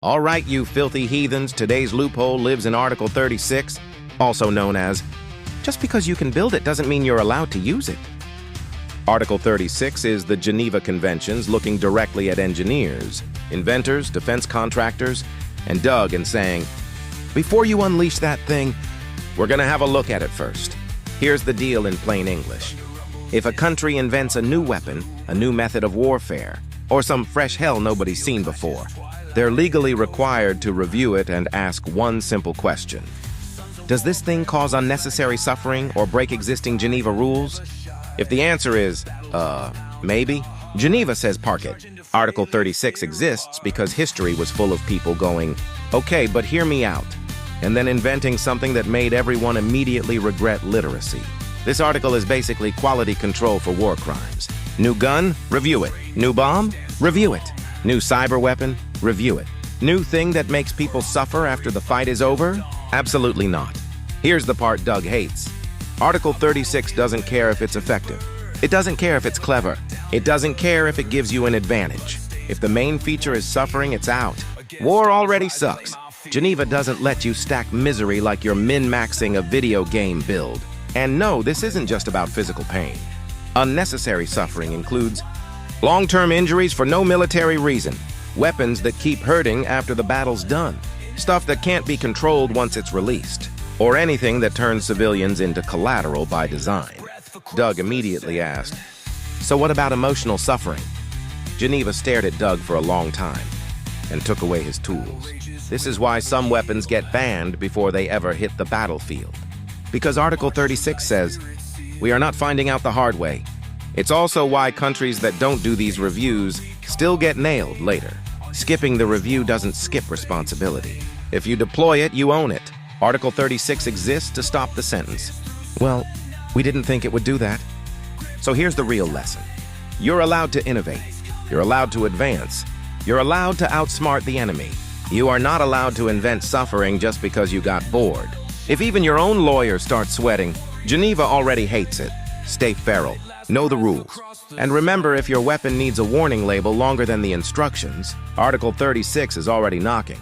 All right, you filthy heathens, today's loophole lives in Article 36, also known as, just because you can build it doesn't mean you're allowed to use it. Article 36 is the Geneva Conventions looking directly at engineers, inventors, defense contractors, and Doug and saying, before you unleash that thing, we're gonna have a look at it first. Here's the deal in plain English. If a country invents a new weapon, a new method of warfare, or some fresh hell nobody's seen before, they're legally required to review it and ask one simple question. Does this thing cause unnecessary suffering or break existing Geneva rules? If the answer is, maybe, Geneva says park it. Article 36 exists because history was full of people going, okay, but hear me out, and then inventing something that made everyone immediately regret literacy. This article is basically quality control for war crimes. New gun? Review it. New bomb? Review it. New cyber weapon? Review it. New thing that makes people suffer after the fight is over? Absolutely not. Here's the part Doug hates. Article 36 doesn't care if it's effective. It doesn't care if it's clever. It doesn't care if it gives you an advantage. If the main feature is suffering, it's out. War already sucks. Geneva doesn't let you stack misery like you're min-maxing a video game build. And no, this isn't just about physical pain. Unnecessary suffering includes long-term injuries for no military reason, weapons that keep hurting after the battle's done, stuff that can't be controlled once it's released, or anything that turns civilians into collateral by design. Doug immediately asked, so what about emotional suffering? Geneva stared at Doug for a long time and took away his tools. This is why some weapons get banned before they ever hit the battlefield. Because Article 36 says, we are not finding out the hard way. It's also why countries that don't do these reviews still get nailed later. Skipping the review doesn't skip responsibility. If you deploy it, you own it. Article 36 exists to stop the sentence. Well, we didn't think it would do that. So here's the real lesson. You're allowed to innovate. You're allowed to advance. You're allowed to outsmart the enemy. You are not allowed to invent suffering just because you got bored. If even your own lawyer starts sweating, Geneva already hates it. Stay feral. Know the rules. And remember, if your weapon needs a warning label longer than the instructions, Article 36 is already knocking.